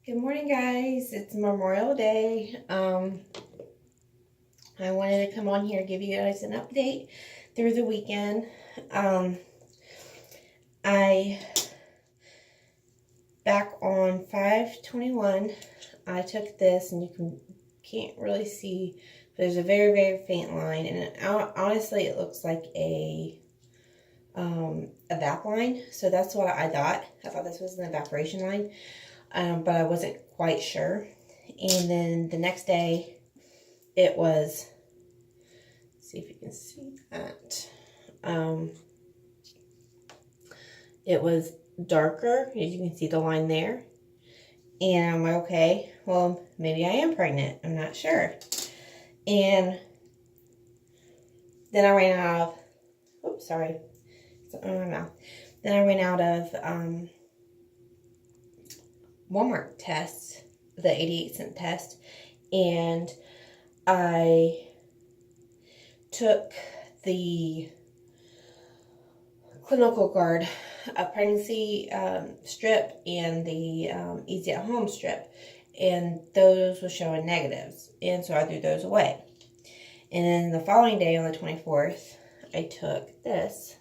Good morning, guys. It's Memorial Day. I wanted to come on here and give you guys an update through the weekend. I back on 5/21, I took this, and you can't really see, but there's a very, very faint line, and honestly, it looks like a evap line. So that's what I thought. I thought this was an evaporation line. But I wasn't quite sure. And then the next day, it was, let's see if you can see that. It was darker, as you can see the line there. And I'm like, okay, well, maybe I am pregnant. I'm not sure. And then I ran out of, oops, sorry, something in my mouth. Then I ran out of Walmart tests, the 88-cent test, and I took the Clinical Guard pregnancy strip and the Easy at Home strip, and those were showing negatives, and so I threw those away. And then the following day, on the 24th, I took this,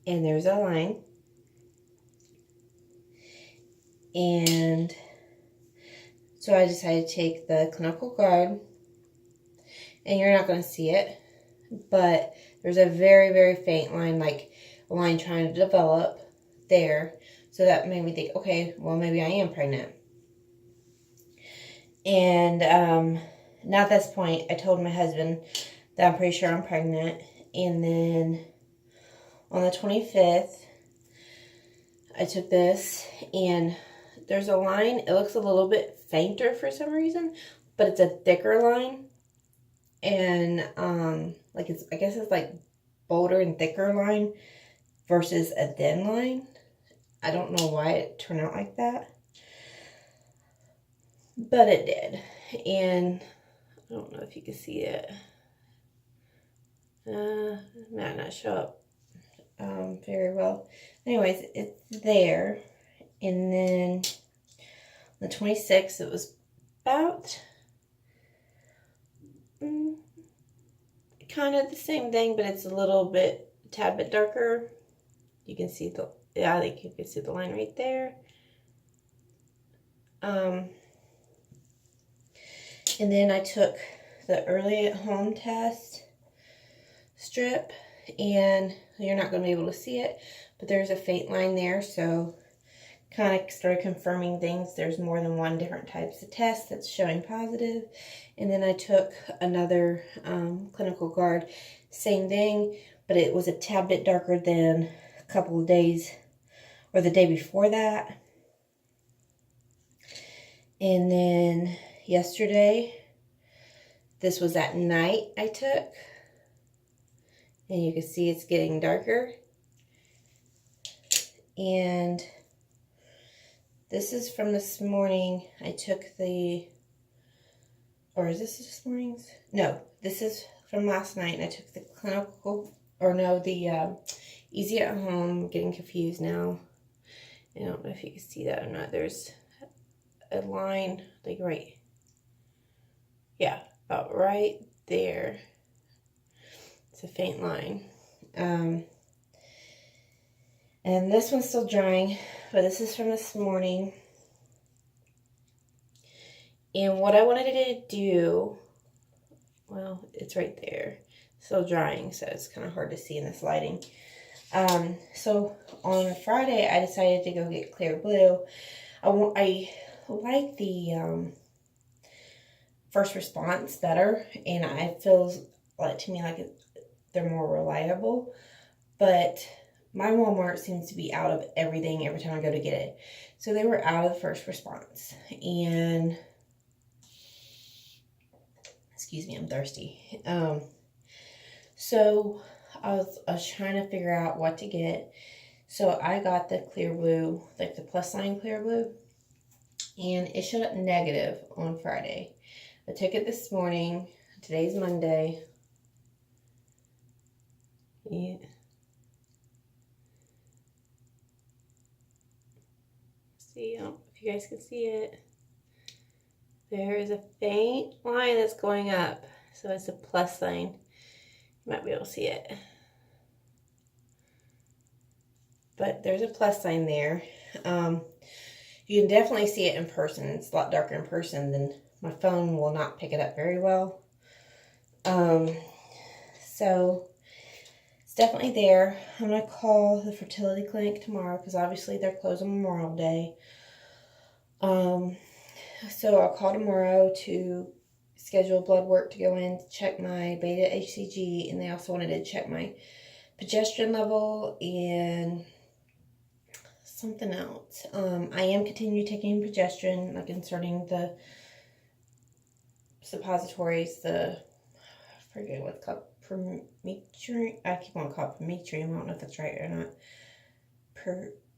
and there's a line, and so I decided to take the Clinical Guard, and you're not going to see it, but there's a very, very faint line, like a line trying to develop there. So that made me think, okay, well, maybe I am pregnant. And now at this point, I told my husband that I'm pretty sure I'm pregnant. And then on the 25th, I took this, and there's a line. It looks a little bit fainter for some reason, but it's a thicker line. And I guess it's like bolder and thicker line versus a thin line. I don't know why it turned out like that, but it did. And I don't know if you can see it. Might not show up very well. Anyways, it's there. And then the 26th, it was about kind of the same thing, but it's a tad bit darker. You can see I think you can see the line right there. And then I took the early at home test strip, and you're not going to be able to see it, but there's a faint line there, so kind of started confirming things. There's more than one different types of tests that's showing positive. And then I took another Clinical Guard, same thing, but it was a tad bit darker than a couple of days, or the day before that. And then yesterday, this was at night I took, and you can see it's getting darker. And this is from this morning. I took or is this this morning's? No, this is from last night, and I took the Easy at Home. I'm getting confused now. I don't know if you can see that or not. There's a line, like about right there. It's a faint line. And this one's still drying, but this is from this morning. And what I wanted to do, well, it's right there. Still drying, so it's kind of hard to see in this lighting. So on Friday, I decided to go get Clear Blue. I like the first response better, and it feels like, to me, like they're more reliable. But my Walmart seems to be out of everything every time I go to get it. So they were out of the first response. And excuse me, I'm thirsty. So I was trying to figure out what to get. So I got the Clear Blue, like the plus sign Clear Blue, and it showed up negative on Friday. I took it this morning. Today's Monday. Yeah. see, I don't know if you guys can see it. There is a faint line that's going up. So it's a plus sign. You might be able to see it. But there's a plus sign there. You can definitely see it in person. It's a lot darker in person than my phone will not pick it up very well. So it's definitely there. I'm going to call the fertility clinic tomorrow because obviously they're closed on Memorial Day. So I'll call tomorrow to schedule blood work to go in to check my beta HCG, and they also wanted to check my progesterone level and something else. I am continuing taking progesterone, like inserting the suppositories, I forget what it's called, Permethrin. I keep on calling it Permethrin. I don't know if that's right or not.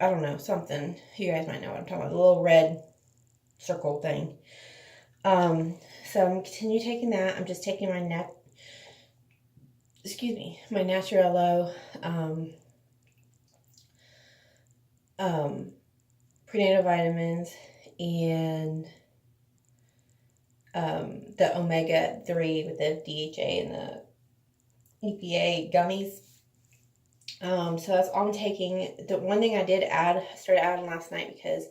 I don't know, something. You guys might know what I'm talking about. The little red circle thing. So I'm continue taking that. I'm just taking my my Naturello prenatal vitamins and the omega-3 with the DHA and the EPA gummies. So that's all I'm taking. The one thing I started adding last night because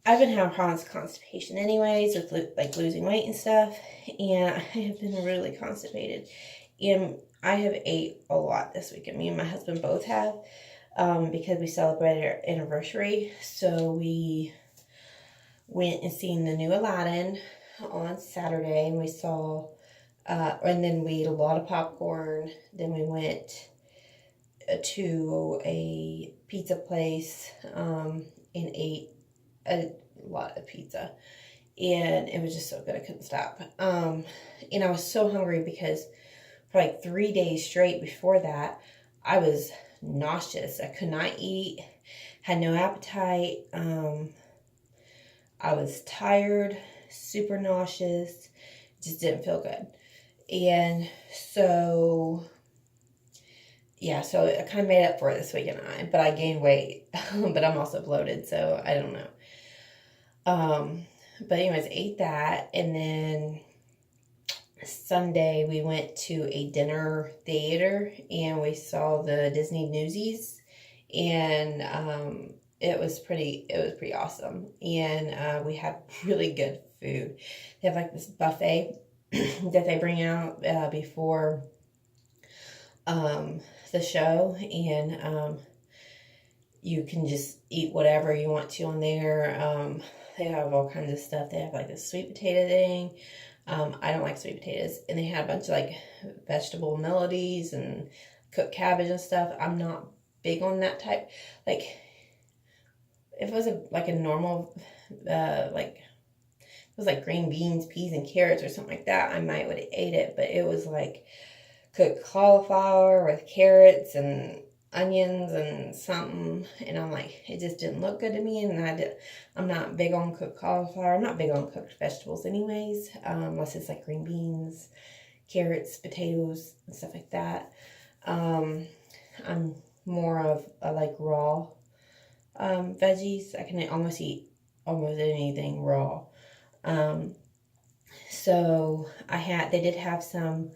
I've been having problems with constipation anyways, with like losing weight and stuff, and I have been really constipated. And I have ate a lot this weekend. Me and my husband both have, because we celebrated our anniversary. So we went and seen the new Aladdin on Saturday, and we saw, and then we ate a lot of popcorn. Then we went to a pizza place and ate a lot of pizza, and it was just so good I couldn't stop. And I was so hungry because for like 3 days straight before that I was nauseous. I could not eat, had no appetite. I was tired, super nauseous, just didn't feel good. And so yeah, so I kind of made up for it this weekend, but I gained weight. But I'm also bloated, so I don't know. But anyways, ate that, and then Sunday we went to a dinner theater and we saw the Disney Newsies, and it was pretty awesome. And we had really good food. They have like this buffet that they bring out before the show, and you can just eat whatever you want to on there. They have all kinds of stuff. They have like this sweet potato thing. I don't like sweet potatoes. And they had a bunch of like vegetable melodies and cooked cabbage and stuff. I'm not big on that type. Like, if it was like a normal, like, it was like green beans, peas, and carrots or something like that, I might would have ate it. But it was like cooked cauliflower with carrots and onions and something, and I'm like, it just didn't look good to me. And I'm not big on cooked cauliflower. I'm not big on cooked vegetables anyways, unless it's like green beans, carrots, potatoes, and stuff like that. I'm more of a like raw veggies. I can almost eat almost anything raw. So they did have some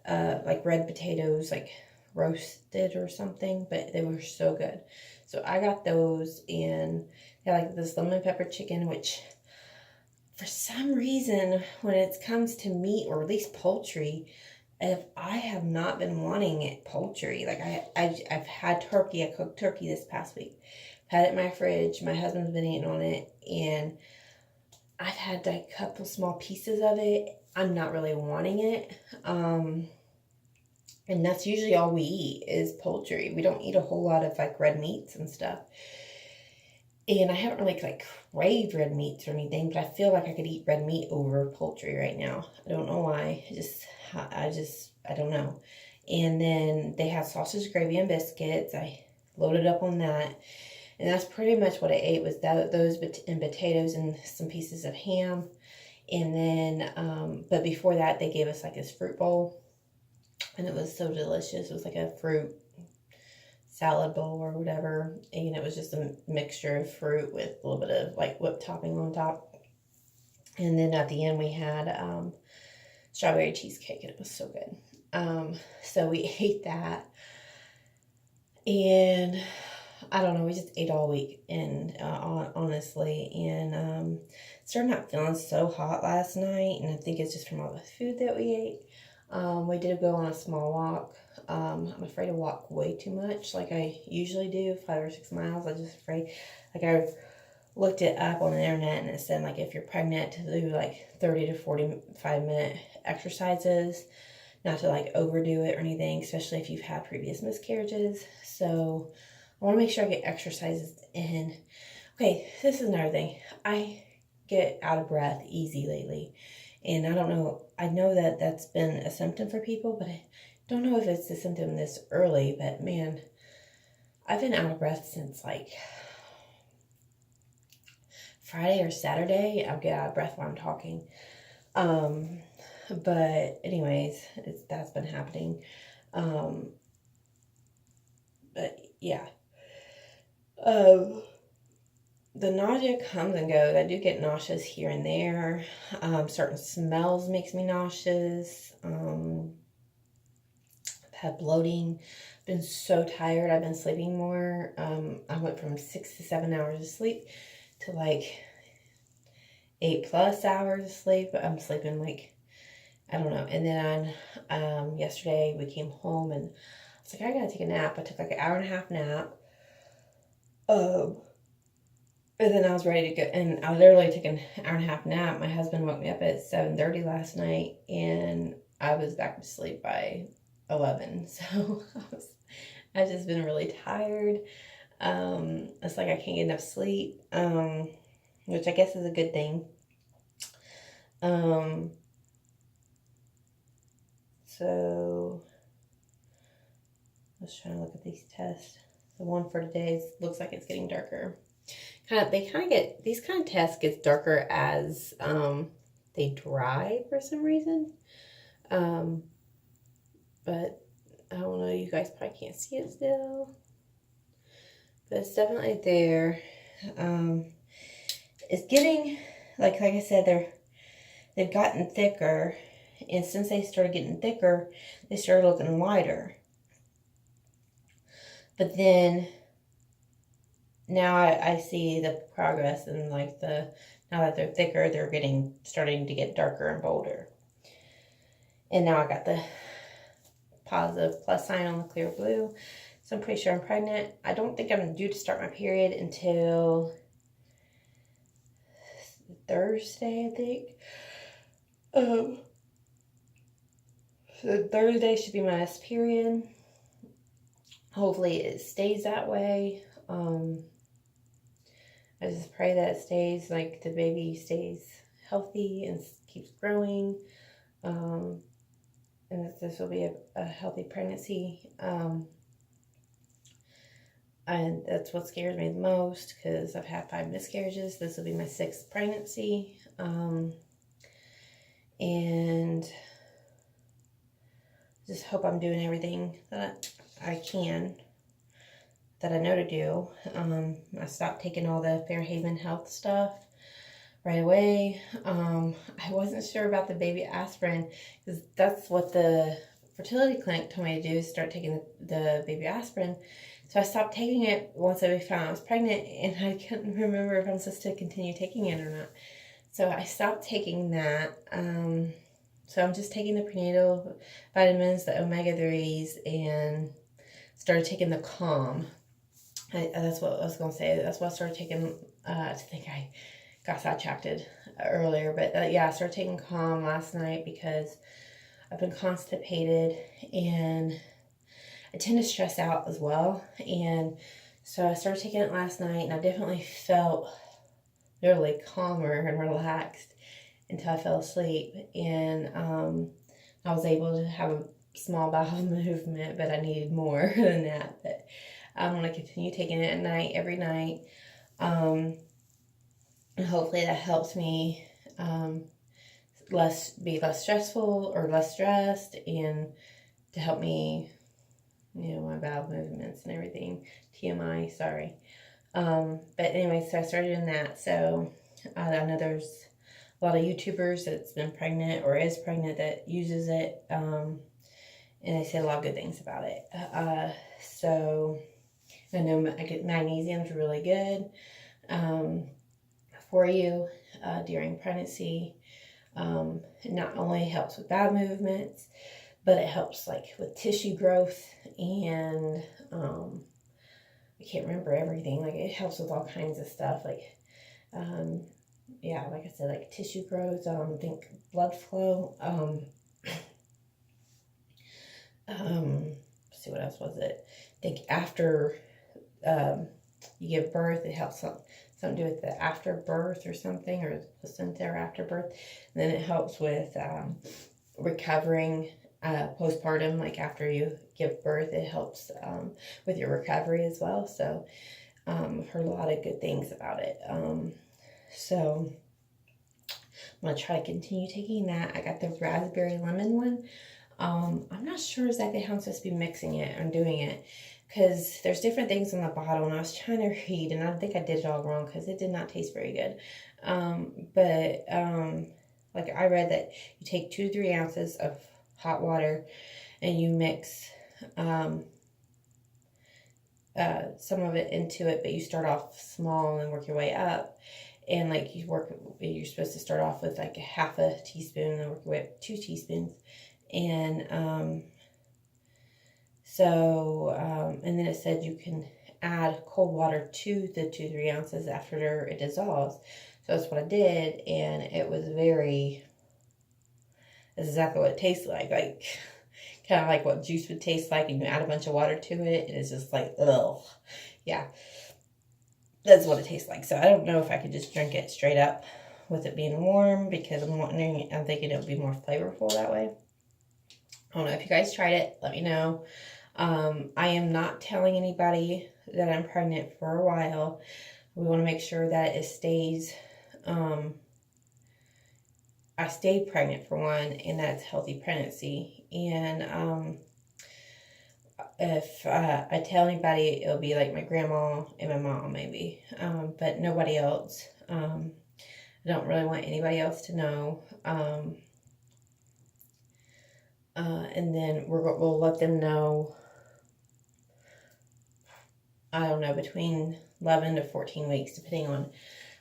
like red potatoes, like roasted or something, but they were so good. So I got those, and they had like this lemon pepper chicken, which for some reason when it comes to meat, or at least poultry, if I have not been wanting it poultry. Like I've had turkey. I cooked turkey this past week, had it in my fridge. My husband's been eating on it, and I've had like a couple small pieces of it. I'm not really wanting it. And that's usually all we eat is poultry. We don't eat a whole lot of like red meats and stuff. And I haven't really like craved red meats or anything, but I feel like I could eat red meat over poultry right now. I don't know why. I don't know. And then they have sausage, gravy, and biscuits. I loaded up on that. And that's pretty much what I ate, was those and potatoes and some pieces of ham. And then, but before that, they gave us like this fruit bowl. And it was so delicious. It was like a fruit salad bowl or whatever, and it was just a mixture of fruit with a little bit of like whipped topping on top. And then at the end we had strawberry cheesecake, and it was so good. So we ate that, and I don't know, we just ate all week, and honestly, and started not feeling so hot last night, and I think it's just from all the food that we ate. We did go on a small walk. I'm afraid to walk way too much like I usually do, 5 or 6 miles. I'm just afraid. Like, I looked it up on the internet, and it said, like, if you're pregnant, to do like 30 to 45 minute exercises, not to like overdo it or anything, especially if you've had previous miscarriages. So I want to make sure I get exercises in. Okay, this is another thing. I get out of breath easy lately. And I don't know, I know that that's been a symptom for people, but I don't know if it's a symptom this early. But man, I've been out of breath since like Friday or Saturday. I'll get out of breath while I'm talking. But anyways, that's been happening. But yeah. The nausea comes and goes. I do get nauseous here and there. Certain smells makes me nauseous. I've had bloating. Been so tired. I've been sleeping more. I went from 6 to 7 hours of sleep to like 8+ hours of sleep. I'm sleeping like, I don't know. And then yesterday we came home, and I was like, I gotta take a nap. I took like an 1.5 hour nap. And then I was ready to go, and I literally took an 1.5 hour nap. My husband woke me up at 7:30 last night, and I was back to sleep by 11. So I've just been really tired. It's like I can't get enough sleep, which I guess is a good thing. So I was trying to look at these tests. The one for today looks like it's getting darker. These kind of tests get darker as they dry for some reason. But I don't know, you guys probably can't see it still, but it's definitely there. It's getting, like I said, they've gotten thicker, and since they started getting thicker, they started looking lighter. But then now I see the progress, and like now that they're thicker, they're starting to get darker and bolder. And now I got the positive plus sign on the clear blue, so I'm pretty sure I'm pregnant. I don't think I'm due to start my period until Thursday, I think. So Thursday should be my next period. Hopefully it stays that way. I just pray that it stays, like the baby stays healthy and keeps growing, and that this will be a healthy pregnancy. And that's what scares me the most, because I've had 5 miscarriages. This will be my 6th pregnancy. And just hope I'm doing everything that I can, that I know to do. I stopped taking all the Fairhaven Health stuff right away. I wasn't sure about the baby aspirin, because that's what the fertility clinic told me to do, is start taking the baby aspirin. So I stopped taking it once I found I was pregnant, and I couldn't remember if I'm supposed to continue taking it or not. So I stopped taking that. So I'm just taking the prenatal vitamins, the omega-3s, and started taking the Calm. That's what I was going to say. That's what I started taking. I think I got sidetracked earlier. But yeah, I started taking Calm last night because I've been constipated, and I tend to stress out as well. And so I started taking it last night, and I definitely felt literally calmer and relaxed until I fell asleep. And I was able to have a small bowel movement, but I needed more than that. But I'm going to continue taking it at night, every night. And hopefully that helps me be less stressful or less stressed, and to help me you know, my bowel movements and everything. TMI, sorry. But anyway, so I started in that. So I know there's a lot of YouTubers that's been pregnant or is pregnant that uses it. And they say a lot of good things about it. So I know magnesium's really good for you during pregnancy. It not only helps with bowel movements, but it helps like with tissue growth, and I can't remember everything. Like it helps with all kinds of stuff. Like yeah, like I said, like tissue growth. I think blood flow. Let's see, what else was it? I think after you give birth, it helps something to do with the afterbirth or something, or the placenta or afterbirth. And then it helps with recovering postpartum, like after you give birth, it helps with your recovery as well. So I've heard a lot of good things about it. So I'm going to try to continue taking that. I got the raspberry lemon one. I'm not sure exactly how I'm supposed to be mixing it and doing it, because there's different things on the bottle, and I was trying to read, and I think I did it all wrong because it did not taste very good. Like I read that you take 2 to 3 ounces of hot water and you mix some of it into it, but you start off small and work your way up. And like you're supposed to start off with like a half a teaspoon and work your way up 2 teaspoons. And and then it said you can add cold water to the 2 to 3 ounces after it dissolves. So that's what I did, and it was that's exactly what it tastes like kind of like what juice would taste like, and you add a bunch of water to it, and it's just like, ugh. Yeah, that's what it tastes like. So I don't know if I could just drink it straight up with it being warm, because I'm thinking it would be more flavorful that way. I don't know if you guys tried it. Let me know. I am not telling anybody that I'm pregnant for a while. We want to make sure that it stays, I stay pregnant for one, and that's healthy pregnancy. And if I tell anybody, it'll be like my grandma and my mom maybe, but nobody else. I don't really want anybody else to know. And then we'll let them know, I don't know, between 11 to 14 weeks, depending on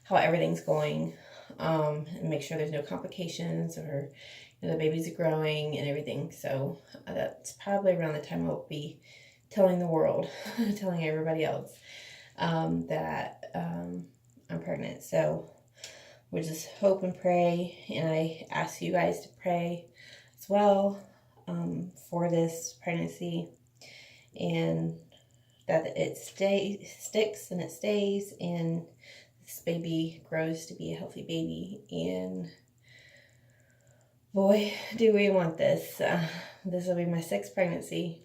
how everything's going, and make sure there's no complications, or the baby's growing and everything. So that's probably around the time I'll be telling the world, telling everybody else that I'm pregnant. So we just hope and pray, and I ask you guys to pray as well for this pregnancy, and that it sticks and it stays, and this baby grows to be a healthy baby. And boy, do we want this. This will be my 6th pregnancy,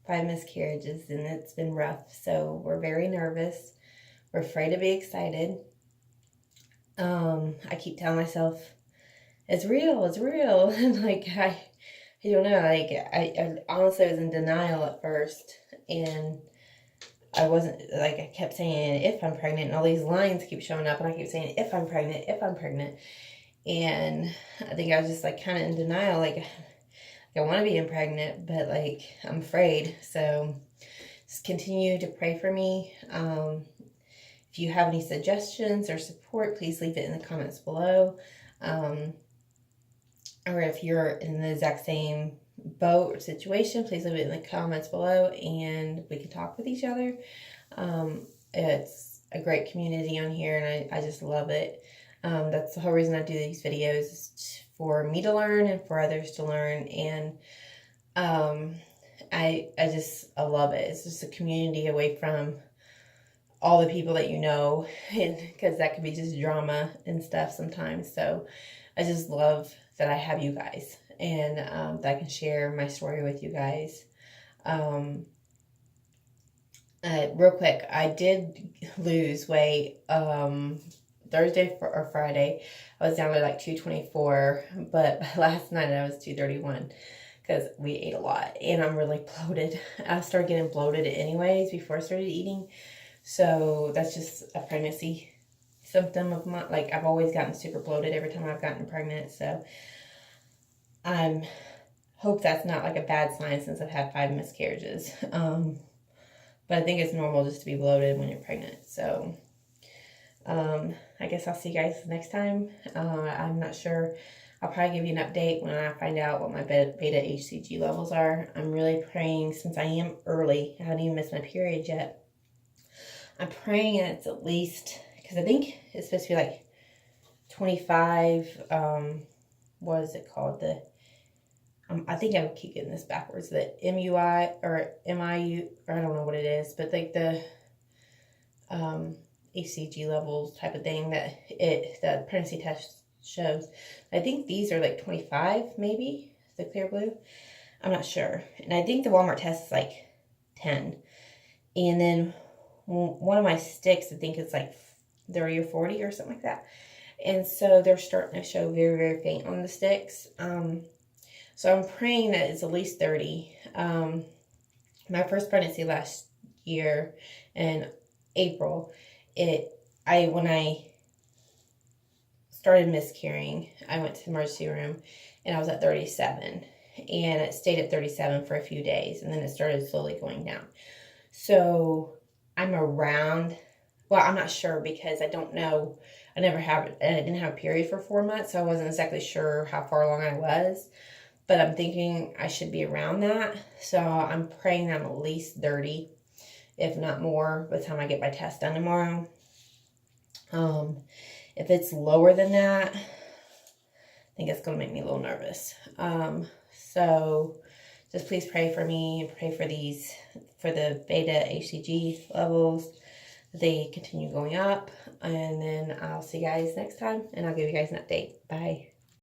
5 miscarriages, and it's been rough. So we're very nervous. We're afraid to be excited. I keep telling myself, it's real. And like, I don't know, like I honestly was in denial at first, and I wasn't, like, I kept saying, if I'm pregnant, and all these lines keep showing up, and I keep saying, if I'm pregnant. And I think I was just like kind of in denial, like I want to be pregnant, but like I'm afraid. So just continue to pray for me. If you have any suggestions or support, please leave it in the comments below. Or if you're in the exact same boat or situation, please leave it in the comments below, and we can talk with each other. It's a great community on here, and I just love it. That's the whole reason I do these videos, is for me to learn and for others to learn. And I love it. It's just a community away from all the people that you know, because that could be just drama and stuff sometimes. So I just love that I have you guys, and that I can share my story with you guys. Real quick, I did lose weight Thursday or Friday. I was down to like 224, but last night I was 231, because we ate a lot and I'm really bloated. I started getting bloated anyways before I started eating. So that's just a pregnancy symptom of my, like, I've always gotten super bloated every time I've gotten pregnant. So I'm hope that's not like a bad sign since I've had 5 miscarriages. But I think it's normal just to be bloated when you're pregnant. So I guess I'll see you guys next time. I'm not sure. I'll probably give you an update when I find out what my beta HCG levels are. I'm really praying, since I am early, I haven't even missed my period yet. I'm praying it's at least, because I think it's supposed to be like 25, what is it called? The I think I keep getting this backwards. The MUI or MIU, or I don't know what it is, but like the HCG levels type of thing that the pregnancy test shows. I think these are like 25, maybe, the clear blue. I'm not sure. And I think the Walmart test is like 10. And then one of my sticks, I think it's like 30 or 40 or something like that. And so they're starting to show very, very faint on the sticks. So I'm praying that it's at least 30. My first pregnancy last year in April, when I started miscarrying, I went to the emergency room and I was at 37. And it stayed at 37 for a few days, and then it started slowly going down. So I'm around, well, I'm not sure because I don't know. I didn't have a period for 4 months, so I wasn't exactly sure how far along I was. But I'm thinking I should be around that. So I'm praying I'm at least 30, if not more, by the time I get my test done tomorrow. If it's lower than that, I think it's going to make me a little nervous. So just please pray for me and pray for the beta HCG levels, that they continue going up. And then I'll see you guys next time, and I'll give you guys an update. Bye.